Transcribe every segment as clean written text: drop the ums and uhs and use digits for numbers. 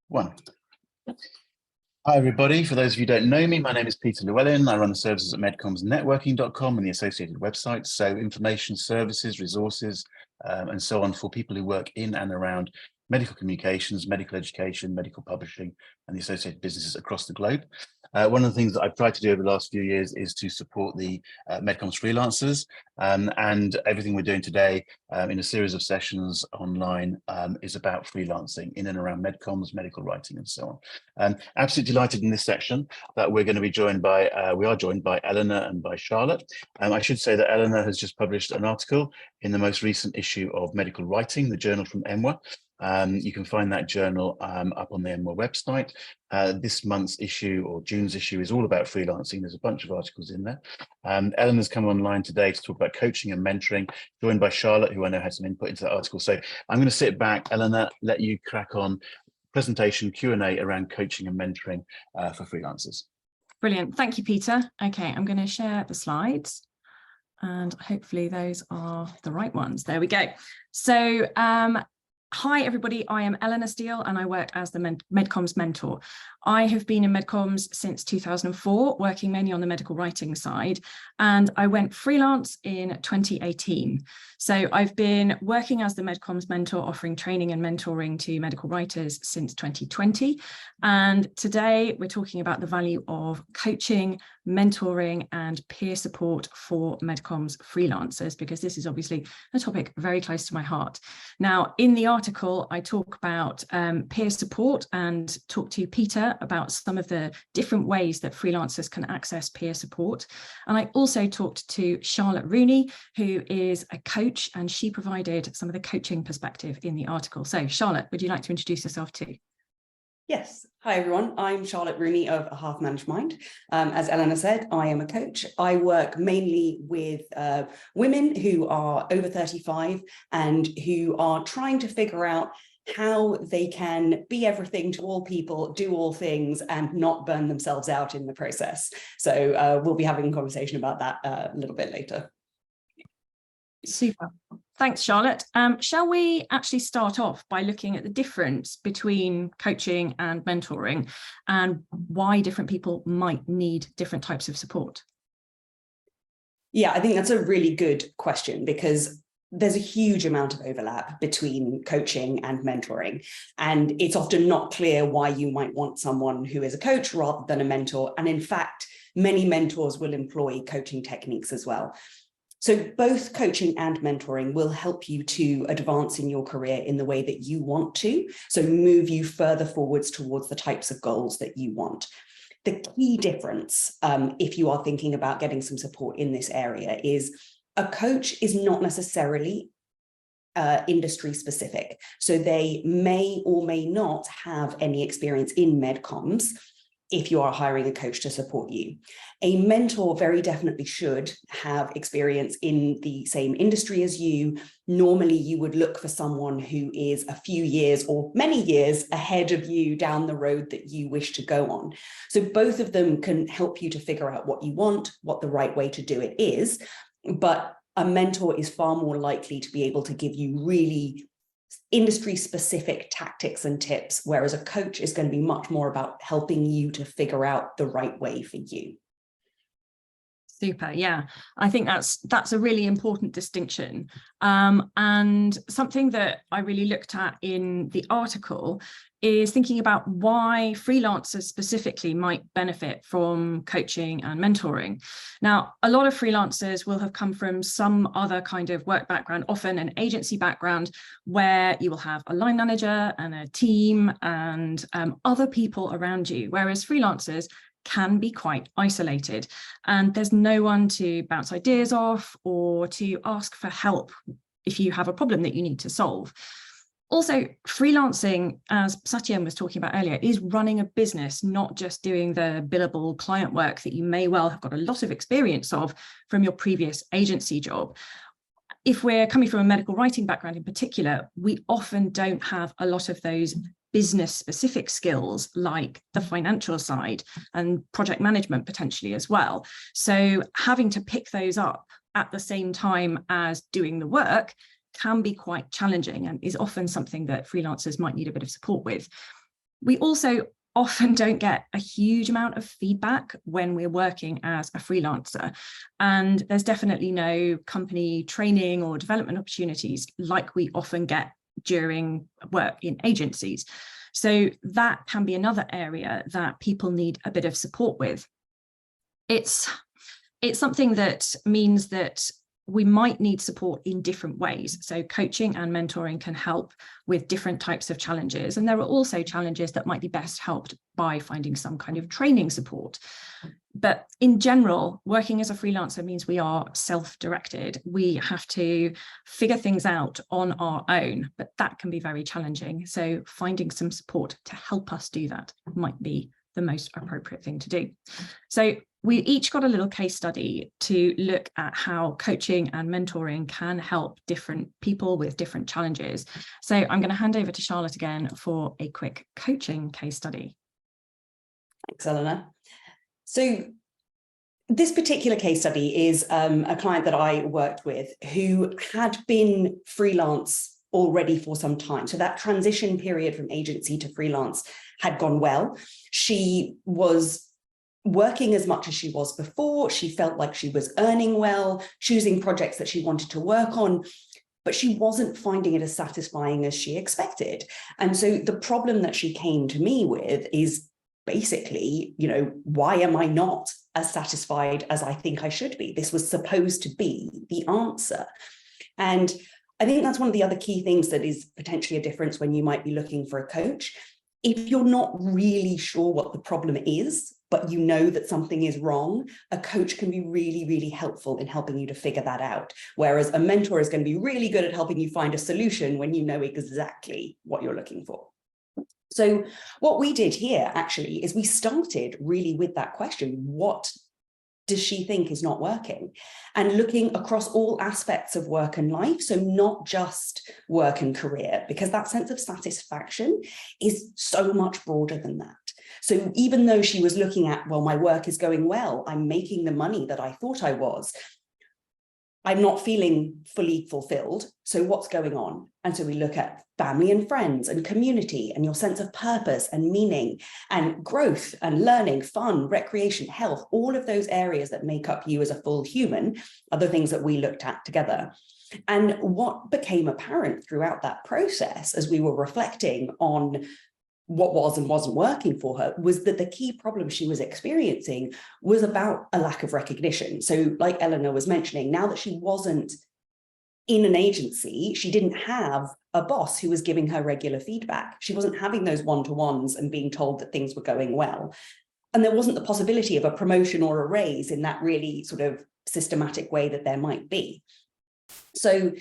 One. Hi, everybody. For those of you who don't know me, my name is Peter Llewellyn. I run the services at MedCommsNetworking.com and the associated websites. So information, services, resources, and so on for people who work in and around medical communications, medical education, medical publishing, and the associated businesses across the globe. One of the things that I've tried to do over the last few years is to support the MedComms freelancers, and everything we're doing today in a series of sessions online is about freelancing in and around MedComms, medical writing, and so on. Absolutely delighted in this section that we're going to be joined by, we are joined by Eleanor and by Charlotte. I should say that Eleanor has just published an article in the most recent issue of Medical Writing, the journal from EMWA. You can find that journal up on the EMWA website. This month's issue, or June's issue, is all about freelancing. There's a bunch of articles in there. Eleanor's come online today to talk about coaching and mentoring, joined by Charlotte, who I know had some input into that article. So I'm going to sit back, Eleanor, let you crack on. Presentation Q&A around coaching and mentoring for freelancers. Brilliant. Thank you, Peter. Okay, I'm going to share the slides and hopefully those are the right ones. There we go. So hi, everybody. I am Eleanor Steele and I work as the MedComms Mentor. I have been in MedComms since 2004, working mainly on the medical writing side, and I went freelance in 2018. So I've been working as the MedComms Mentor, offering training and mentoring to medical writers since 2020. And today we're talking about the value of coaching, mentoring, and peer support for MedComms freelancers, because this is obviously a topic very close to my heart. Now, in the article, I talk about peer support and talk to Peter about some of the different ways that freelancers can access peer support. And I also talked to Charlotte Rooney, who is a coach, and she provided some of the coaching perspective in the article. So Charlotte, would you like to introduce yourself too? Yes. Hi, everyone. I'm Charlotte Rooney of A Half Managed Mind. As Eleanor said, I am a coach. I work mainly with women who are over 35 and who are trying to figure out how they can be everything to all people, do all things, and not burn themselves out in the process. So we'll be having a conversation about that a little bit later. Super. Thanks, Charlotte. Shall we actually start off by looking at the difference between coaching and mentoring and why different people might need different types of support? Yeah, I think that's a really good question, because there's a huge amount of overlap between coaching and mentoring, and it's often not clear why you might want someone who is a coach rather than a mentor. And in fact, many mentors will employ coaching techniques as well. So both coaching and mentoring will help you to advance in your career in the way that you want to, so move you further forwards towards the types of goals that you want. The key difference, if you are thinking about getting some support in this area, is a coach is not necessarily industry specific. So they may or may not have any experience in MedComms if you are hiring a coach to support you. A mentor very definitely should have experience in the same industry as you. Normally, you would look for someone who is a few years or many years ahead of you down the road that you wish to go on. So both of them can help you to figure out what you want, what the right way to do it is. But a mentor is far more likely to be able to give you really industry-specific tactics and tips, whereas a coach is going to be much more about helping you to figure out the right way for you. Super. Yeah, I think that's a really important distinction, and something that I really looked at in the article is thinking about why freelancers specifically might benefit from coaching and mentoring. Now, a lot of freelancers will have come from some other kind of work background, often an agency background, where you will have a line manager and a team and other people around you, whereas freelancers can be quite isolated and there's no one to bounce ideas off or to ask for help if you have a problem that you need to solve. Also, freelancing, as Satyen was talking about earlier, is running a business, not just doing the billable client work that you may well have got a lot of experience of from your previous agency job. If we're coming from a medical writing background in particular, we often don't have a lot of those business specific skills like the financial side and project management potentially as well. So having to pick those up at the same time as doing the work can be quite challenging and is often something that freelancers might need a bit of support with. We also often don't get a huge amount of feedback when we're working as a freelancer. And there's definitely no company training or development opportunities like we often get during work in agencies. So that can be another area that people need a bit of support with. It's something that means that we might need support in different ways. So coaching and mentoring can help with different types of challenges. And there are also challenges that might be best helped by finding some kind of training support. But in general, working as a freelancer means we are self-directed. We have to figure things out on our own, but that can be very challenging. So finding some support to help us do that might be the most appropriate thing to do. So we each got a little case study to look at how coaching and mentoring can help different people with different challenges. So I'm going to hand over to Charlotte again for a quick coaching case study. Thanks, Eleanor. So this particular case study is a client that I worked with who had been freelance already for some time. So that transition period from agency to freelance had gone well. She was working as much as she was before. She felt like she was earning well, choosing projects that she wanted to work on, but she wasn't finding it as satisfying as she expected. And so the problem that she came to me with is basically, why am I not as satisfied as I think I should be? This was supposed to be the answer. And I think that's one of the other key things that is potentially a difference when you might be looking for a coach. If you're not really sure what the problem is, but you know that something is wrong, a coach can be really, really helpful in helping you to figure that out. Whereas a mentor is going to be really good at helping you find a solution when you know exactly what you're looking for. So what we did here actually is we started really with that question: what does she think is not working? And looking across all aspects of work and life, so not just work and career, because that sense of satisfaction is so much broader than that. So even though she was looking at, well, my work is going well, I'm making the money that I thought I was, I'm not feeling fully fulfilled. So what's going on? And so we look at family and friends and community and your sense of purpose and meaning and growth and learning, fun, recreation, health, all of those areas that make up you as a full human are the things that we looked at together. And what became apparent throughout that process as we were reflecting on what was and wasn't working for her was that the key problem she was experiencing was about a lack of recognition. So like Eleanor was mentioning, now that she wasn't in an agency, she didn't have a boss who was giving her regular feedback. She wasn't having those one-to-ones and being told that things were going well. And there wasn't the possibility of a promotion or a raise in that really sort of systematic way that there might be. So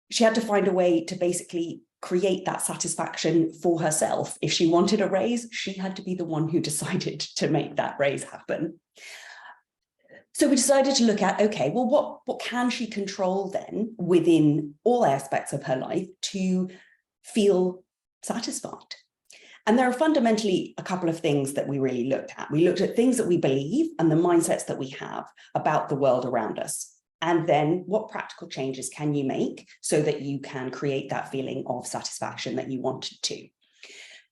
she had to find a way to basically create that satisfaction for herself. If she wanted a raise, she had to be the one who decided to make that raise happen. So we decided to look at, okay, well, what can she control then within all aspects of her life to feel satisfied? And there are fundamentally a couple of things that we really looked at. We looked at things that we believe and the mindsets that we have about the world around us. And then what practical changes can you make so that you can create that feeling of satisfaction that you wanted to?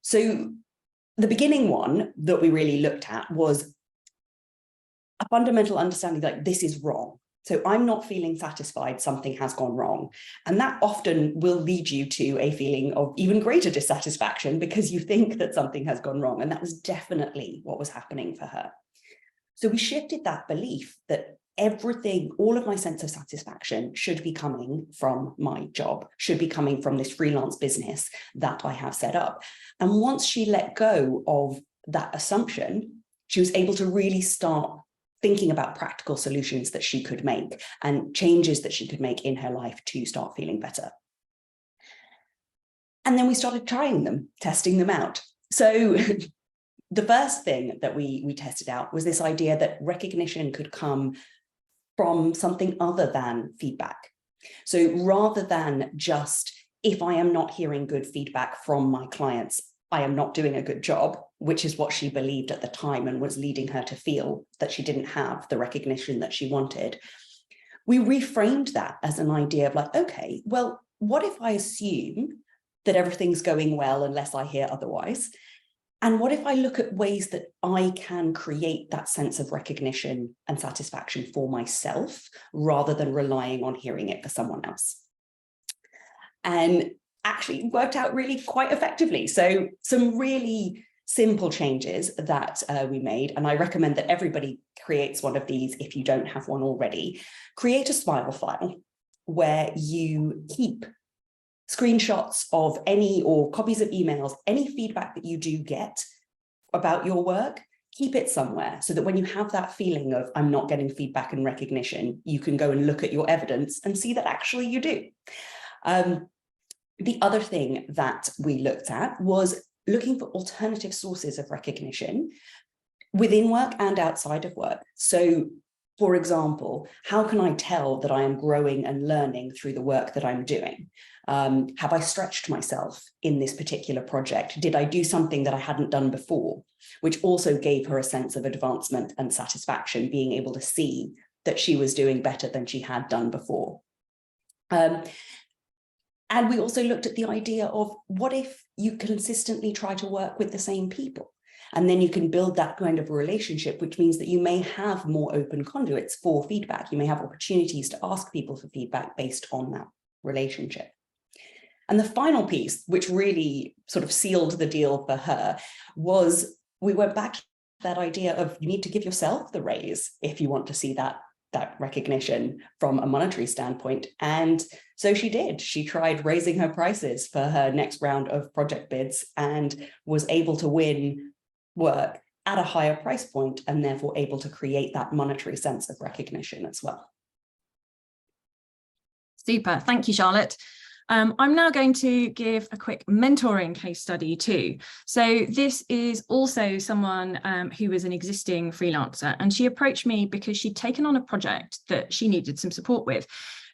So the beginning one that we really looked at was a fundamental understanding that this is wrong. So I'm not feeling satisfied, something has gone wrong. And that often will lead you to a feeling of even greater dissatisfaction because you think that something has gone wrong. And that was definitely what was happening for her. So we shifted that belief that everything, all of my sense of satisfaction should be coming from my job, should be coming from this freelance business that I have set up. And once she let go of that assumption, she was able to really start thinking about practical solutions that she could make and changes that she could make in her life to start feeling better. And then we started trying them, testing them out. So the first thing that we tested out was this idea that recognition could come from something other than feedback. So rather than just, if I am not hearing good feedback from my clients, I am not doing a good job, which is what she believed at the time and was leading her to feel that she didn't have the recognition that she wanted. We reframed that as an idea of like, okay, well, what if I assume that everything's going well unless I hear otherwise? And what if I look at ways that I can create that sense of recognition and satisfaction for myself rather than relying on hearing it for someone else? And actually worked out really quite effectively. So some really simple changes that we made, and I recommend that everybody creates one of these if you don't have one already. Create a smile file where you keep screenshots of any, or copies of emails, any feedback that you do get about your work. Keep it somewhere so that when you have that feeling of I'm not getting feedback and recognition, you can go and look at your evidence and see that actually you do. The other thing that we looked at was looking for alternative sources of recognition within work and outside of work. So, for example, how can I tell that I am growing and learning through the work that I'm doing? Have I stretched myself in this particular project? Did I do something that I hadn't done before? Which also gave her a sense of advancement and satisfaction, being able to see that she was doing better than she had done before. And we also looked at the idea of what if you consistently try to work with the same people? And then you can build that kind of relationship, which means that you may have more open conduits for feedback. You may have opportunities to ask people for feedback based on that relationship. And the final piece, which really sort of sealed the deal for her, was we went back to that idea of you need to give yourself the raise if you want to see that recognition from a monetary standpoint. And so she did. She tried raising her prices for her next round of project bids and was able to win work at a higher price point and therefore able to create that monetary sense of recognition as well. Super. Thank you, Charlotte. I'm now going to give a quick mentoring case study too. So this is also someone who was an existing freelancer, and she approached me because she'd taken on a project that she needed some support with.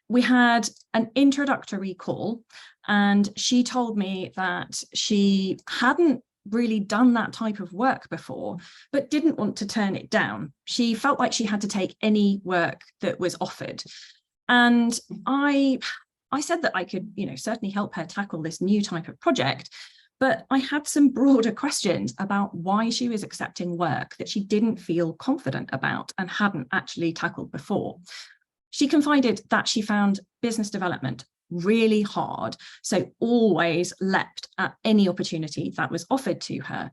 We had an introductory call, and she told me that she hadn't really done that type of work before, but didn't want to turn it down. She felt like she had to take any work that was offered. And I said that I could, certainly help her tackle this new type of project, but I had some broader questions about why she was accepting work that she didn't feel confident about and hadn't actually tackled before. She confided that she found business development really hard, so always leapt at any opportunity that was offered to her.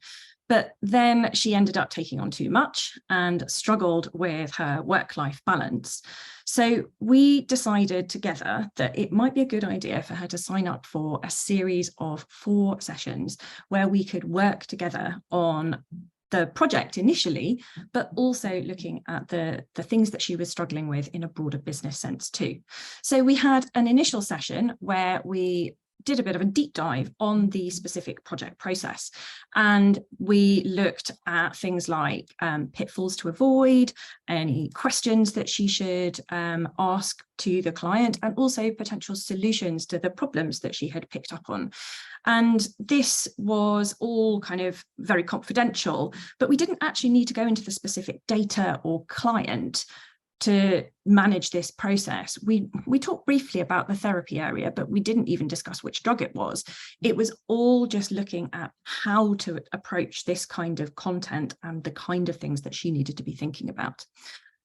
But then she ended up taking on too much and struggled with her work-life balance. So we decided together that it might be a good idea for her to sign up for a series of 4 sessions where we could work together on the project initially, but also looking at the things that she was struggling with in a broader business sense too. So we had an initial session where we did a bit of a deep dive on the specific project process. And we looked at things like pitfalls to avoid, any questions that she should ask to the client, and also potential solutions to the problems that she had picked up on. And this was all kind of very confidential, but we didn't actually need to go into the specific data or client to manage this process. We talked briefly about the therapy area, but we didn't even discuss which drug it was. It was all just looking at how to approach this kind of content and the kind of things that she needed to be thinking about.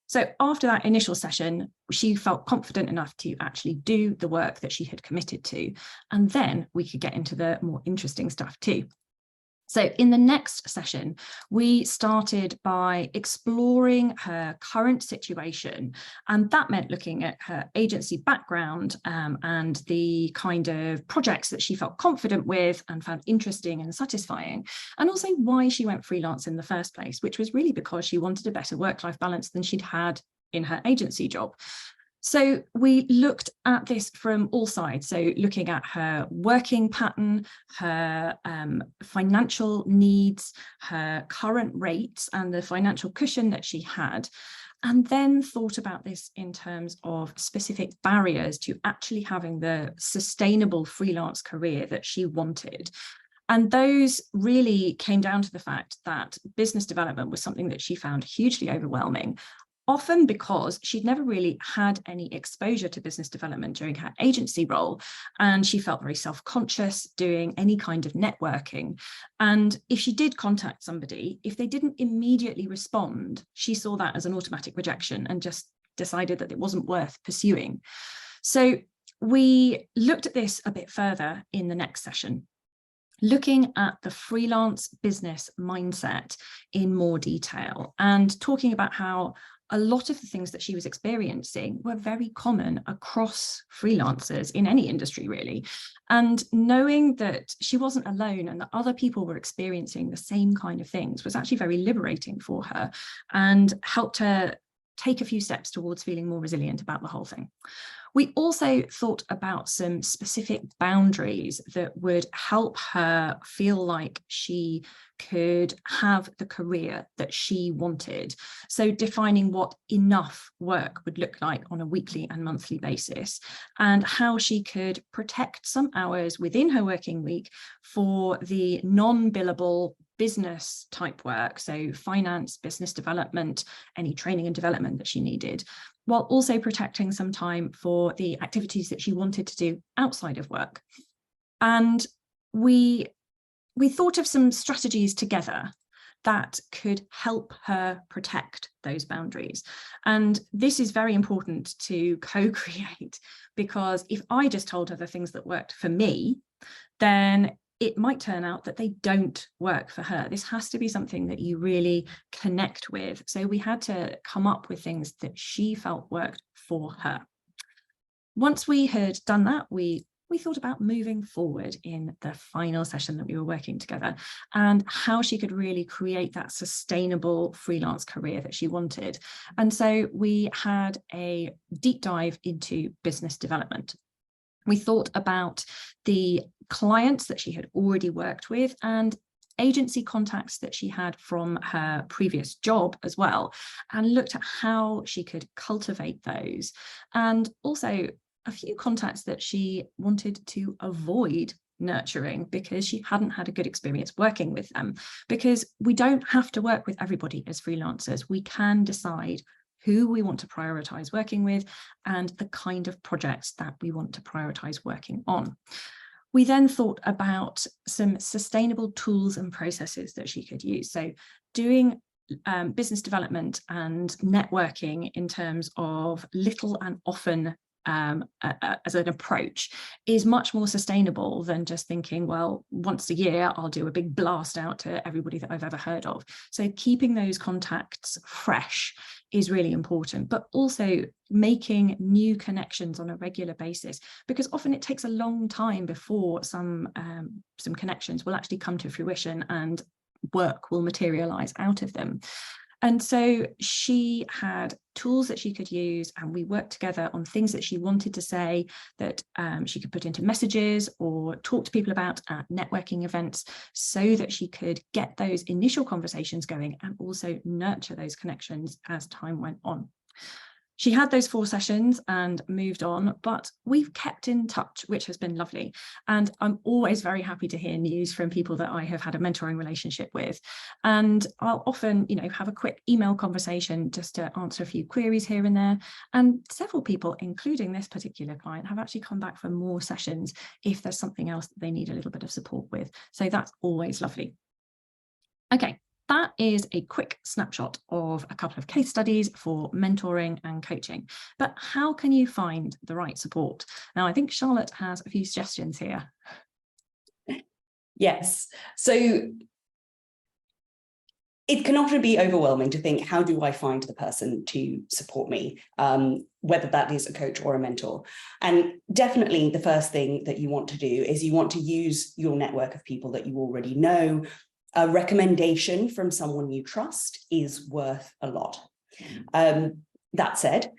So after that initial session, she felt confident enough to actually do the work that she had committed to. And then we could get into the more interesting stuff too. So in the next session, we started by exploring her current situation, and that meant looking at her agency background and the kind of projects that she felt confident with and found interesting and satisfying, and also why she went freelance in the first place, which was really because she wanted a better work-life balance than she'd had in her agency job. So we looked at this from all sides. So looking at her working pattern, her financial needs, her current rates, and the financial cushion that she had, and then thought about this in terms of specific barriers to actually having the sustainable freelance career that she wanted. And those really came down to the fact that business development was something that she found hugely overwhelming. often because she'd never really had any exposure to business development during her agency role, and she felt very self-conscious doing any kind of networking. And if she did contact somebody, if they didn't immediately respond, she saw that as an automatic rejection and just decided that it wasn't worth pursuing. So we looked at this a bit further in the next session, looking at the freelance business mindset in more detail and talking about how a lot of the things that she was experiencing were very common across freelancers in any industry, really. And knowing that she wasn't alone and that other people were experiencing the same kind of things was actually very liberating for her and helped her take a few steps towards feeling more resilient about the whole thing. We also thought about some specific boundaries that would help her feel like she could have the career that she wanted. So defining what enough work would look like on a weekly and monthly basis, and how she could protect some hours within her working week for the non-billable business type work, so finance, business development, any training and development that she needed, while also protecting some time for the activities that she wanted to do outside of work. And we thought of some strategies together that could help her protect those boundaries. And this is very important to co-create, because if I just told her the things that worked for me, then it might turn out that they don't work for her. This has to be something that you really connect with. So we had to come up with things that she felt worked for her. Once we had done that, we thought about moving forward in the final session that we were working together and how she could really create that sustainable freelance career that she wanted. And so we had a deep dive into business development. We thought about the clients that she had already worked with and agency contacts that she had from her previous job as well, and looked at how she could cultivate those, and also a few contacts that she wanted to avoid nurturing because she hadn't had a good experience working with them. Because we don't have to work with everybody as freelancers. We can decide who we want to prioritize working with and the kind of projects that we want to prioritize working on. We then thought about some sustainable tools and processes that she could use. So doing business development and networking in terms of little and often as an approach is much more sustainable than just thinking, well, once a year I'll do a big blast out to everybody that I've ever heard of. So keeping those contacts fresh is really important, but also making new connections on a regular basis, because often it takes a long time before some connections will actually come to fruition and work will materialize out of them. And so she had tools that she could use, and we worked together on things that she wanted to say that she could put into messages or talk to people about at networking events, so that she could get those initial conversations going and also nurture those connections as time went on. She had those 4 sessions and moved on, but we've kept in touch, which has been lovely. And I'm always very happy to hear news from people that I have had a mentoring relationship with. And I'll often, have a quick email conversation just to answer a few queries here and there. And several people, including this particular client, have actually come back for more sessions if there's something else that they need a little bit of support with. So that's always lovely. Okay. That is a quick snapshot of a couple of case studies for mentoring and coaching. But how can you find the right support? Now, I think Charlotte has a few suggestions here. Yes. So it can often be overwhelming to think, how do I find the person to support me, whether that is a coach or a mentor? And definitely the first thing that you want to do is you want to use your network of people that you already know. A recommendation from someone you trust is worth a lot. That said,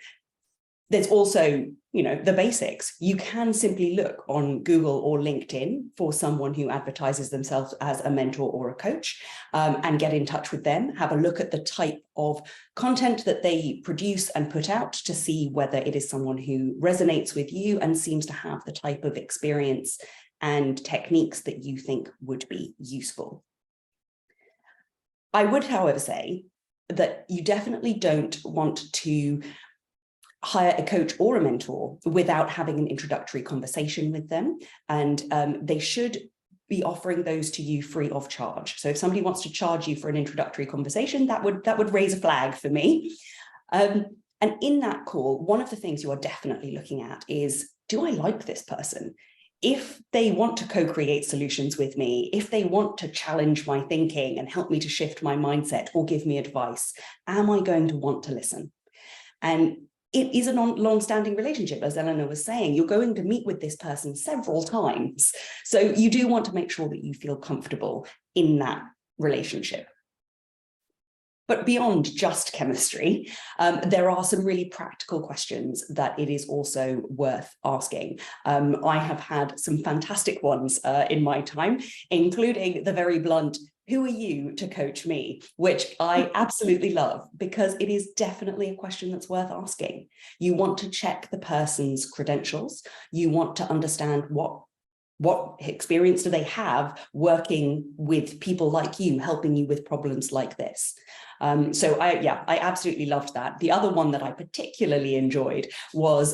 there's also, the basics. You can simply look on Google or LinkedIn for someone who advertises themselves as a mentor or a coach, and get in touch with them. Have a look at the type of content that they produce and put out to see whether it is someone who resonates with you and seems to have the type of experience and techniques that you think would be useful. I would, however, say that you definitely don't want to hire a coach or a mentor without having an introductory conversation with them. And they should be offering those to you free of charge. So if somebody wants to charge you for an introductory conversation, that would raise a flag for me. And in that call, one of the things you are definitely looking at is, do I like this person? If they want to co-create solutions with me, if they want to challenge my thinking and help me to shift my mindset or give me advice, am I going to want to listen? And it is a long-standing relationship, as Eleanor was saying. You're going to meet with this person several times. So you do want to make sure that you feel comfortable in that relationship. But beyond just chemistry, there are some really practical questions that it is also worth asking. I have had some fantastic ones in my time, including the very blunt, who are you to coach me? Which I absolutely love, because it is definitely a question that's worth asking. You want to check the person's credentials. You want to understand what experience do they have working with people like you, helping you with problems like this. So I absolutely loved that. The other one that I particularly enjoyed was,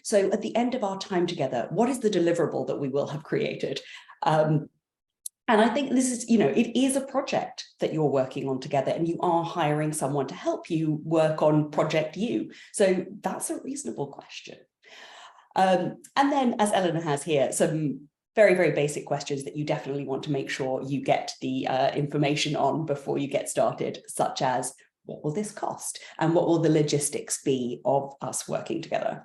so at the end of our time together, what is the deliverable that we will have created? And I think this is, it is a project that you're working on together, and you are hiring someone to help you work on Project You. So that's a reasonable question. And then, as Eleanor has here, some very, very basic questions that you definitely want to make sure you get the information on before you get started, such as, what will this cost? And what will the logistics be of us working together?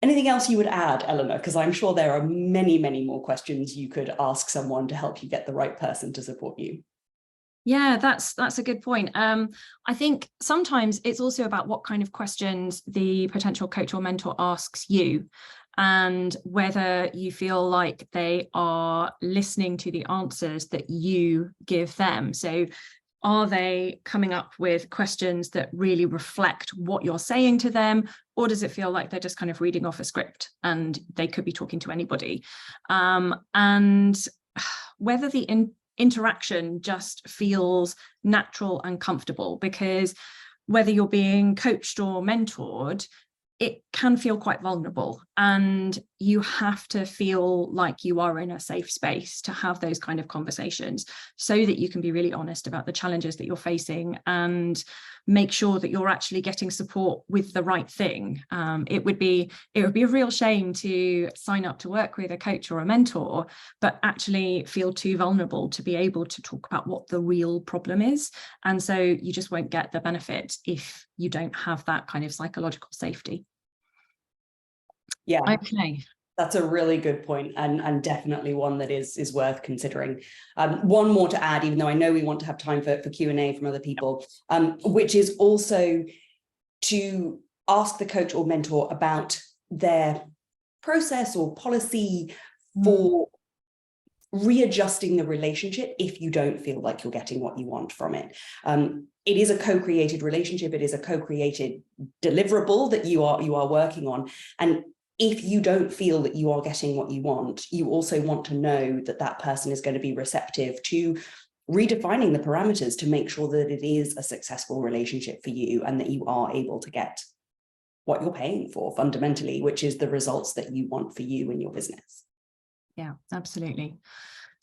Anything else you would add, Eleanor? Because I'm sure there are many, many more questions you could ask someone to help you get the right person to support you. Yeah, that's a good point. I think sometimes it's also about what kind of questions the potential coach or mentor asks you, and whether you feel like they are listening to the answers that you give them. So are they coming up with questions that really reflect what you're saying to them, or does it feel like they're just kind of reading off a script and they could be talking to anybody? And whether the interaction just feels natural and comfortable, because whether you're being coached or mentored, it can feel quite vulnerable, and you have to feel like you are in a safe space to have those kind of conversations, so that you can be really honest about the challenges that you're facing and make sure that you're actually getting support with the right thing. It would be a real shame to sign up to work with a coach or a mentor, but actually feel too vulnerable to be able to talk about what the real problem is. And so you just won't get the benefit if you don't have that kind of psychological safety. Yeah. Okay. That's a really good point, and definitely one that is worth considering. One more to add, even though I know we want to have time for Q&A from other people, which is also to ask the coach or mentor about their process or policy for readjusting the relationship if you don't feel like you're getting what you want from it. It is a co-created relationship. It is a co-created deliverable that you are working on. And if you don't feel that you are getting what you want, you also want to know that that person is going to be receptive to redefining the parameters to make sure that it is a successful relationship for you, and that you are able to get what you're paying for fundamentally, which is the results that you want for you and your business. Yeah, absolutely.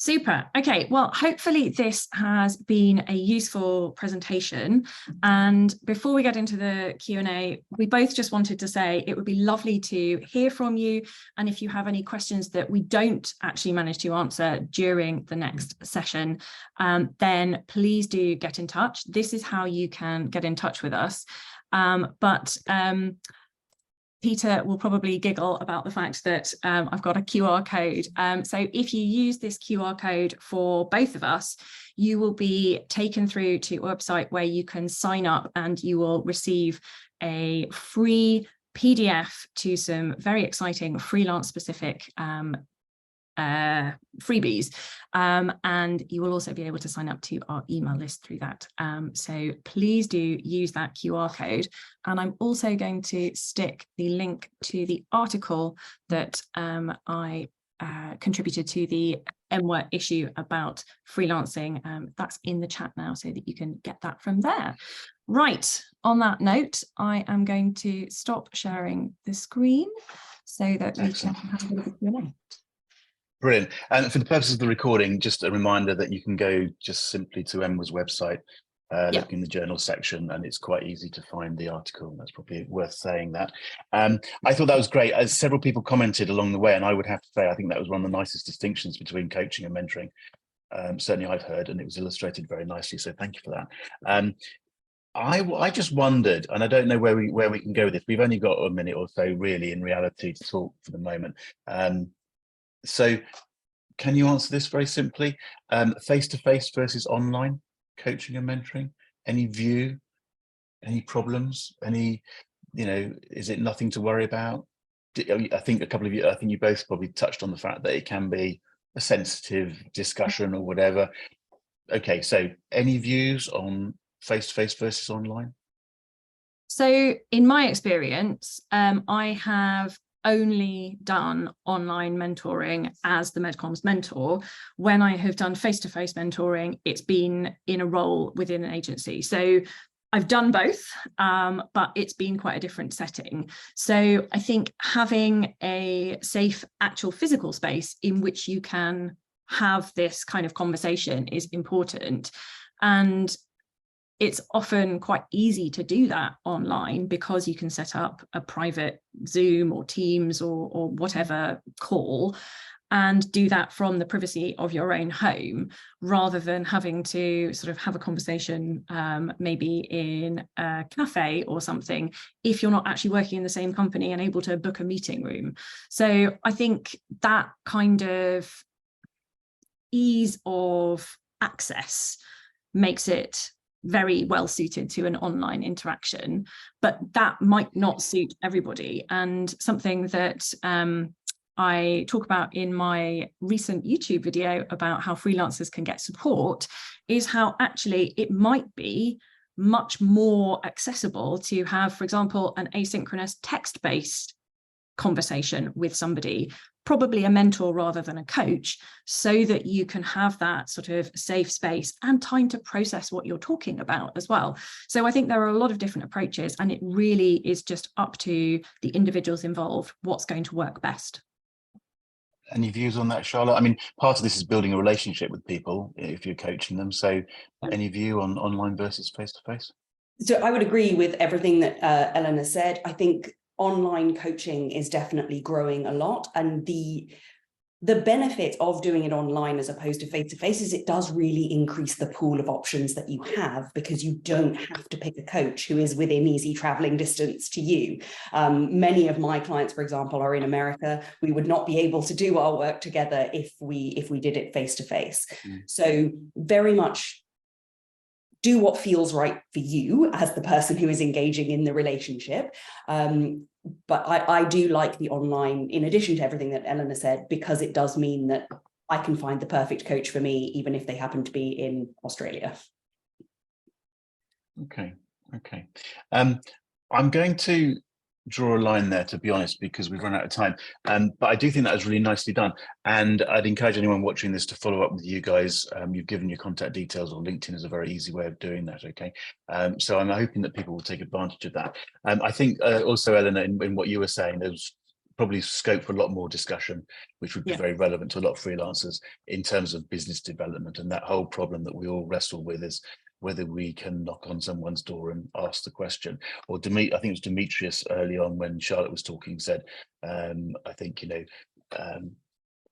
Super. Okay, well, hopefully this has been a useful presentation. And before we get into the Q&A, we both just wanted to say it would be lovely to hear from you. And if you have any questions that we don't actually manage to answer during the next session, then please do get in touch. This is how you can get in touch with us. Peter will probably giggle about the fact that I've got a QR code. So if you use this QR code for both of us, you will be taken through to a website where you can sign up, and you will receive a free PDF to some very exciting freelance specific freebies, and you will also be able to sign up to our email list through that. So please do use that QR code, and I'm also going to stick the link to the article that I contributed to the MWOT issue about freelancing, that's in the chat now so that you can get that from there. Right, on that note, I am going to stop sharing the screen so that we can have a bit of a Q&A. Brilliant. And for the purposes of the recording, just a reminder that you can go just simply to MWOT's website, look in the journal section, and it's quite easy to find the article. That's probably worth saying that. I thought that was great. As several people commented along the way, and I would have to say, I think that was one of the nicest distinctions between coaching and mentoring. Certainly I've heard, and it was illustrated very nicely. So thank you for that. I just wondered, and I don't know where we can go with this. We've only got a minute or so really in reality to talk for the moment. So can you answer this very simply? Face-to-face versus online coaching and mentoring? Any view, any problems, any, is it nothing to worry about? I think you both probably touched on the fact that it can be a sensitive discussion or whatever. Okay, so any views on face-to-face versus online? So in my experience, I have only done online mentoring as the MedComms mentor. When I have done face-to-face mentoring, it's been in a role within an agency. So I've done both, but it's been quite a different setting. So I think having a safe, actual physical space in which you can have this kind of conversation is important. And it's often quite easy to do that online because you can set up a private Zoom or Teams or whatever call and do that from the privacy of your own home, rather than having to sort of have a conversation maybe in a cafe or something, if you're not actually working in the same company and able to book a meeting room. So I think that kind of ease of access makes it very well suited to an online interaction, but that might not suit everybody. And something that I talk about in my recent YouTube video about how freelancers can get support is how actually it might be much more accessible to have, for example, an asynchronous text-based conversation with somebody, probably a mentor rather than a coach, so that you can have that sort of safe space and time to process what you're talking about as well. So I think there are a lot of different approaches, and it really is just up to the individuals involved what's going to work best. Any views on that, Charlotte? I mean, part of this is building a relationship with people if you're coaching them. So any view on online versus face-to-face? So I would agree with everything that Eleanor said. I think online coaching is definitely growing a lot, and the benefit of doing it online as opposed to face-to-face is it does really increase the pool of options that you have, because you don't have to pick a coach who is within easy traveling distance to you. Many of my clients, for example, are in America. We would not be able to do our work together if we did it face-to-face. So very much do what feels right for you as the person who is engaging in the relationship. But I do like the online, in addition to everything that Eleanor said, because it does mean that I can find the perfect coach for me, even if they happen to be in Australia. Okay. I'm going to draw a line there, to be honest, because we've run out of time. But I do think that was really nicely done. And I'd encourage anyone watching this to follow up with you guys. You've given your contact details, or LinkedIn is a very easy way of doing that, okay? So I'm hoping that people will take advantage of that. I think also, Eleanor, in what you were saying, there's probably scope for a lot more discussion, which would be very relevant to a lot of freelancers in terms of business development. And that whole problem that we all wrestle with is whether we can knock on someone's door and ask the question. Or I think it was Demetrius early on when Charlotte was talking said, I think,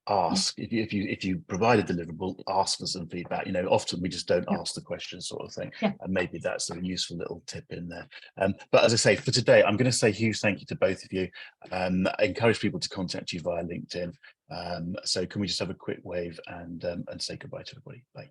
ask if you provide a deliverable, ask for some feedback. Often we just don't ask the question, sort of thing. And maybe that's a useful little tip in there. But as I say, for today, I'm going to say huge thank you to both of you. I encourage people to contact you via LinkedIn. So can we just have a quick wave and say goodbye to everybody? Bye.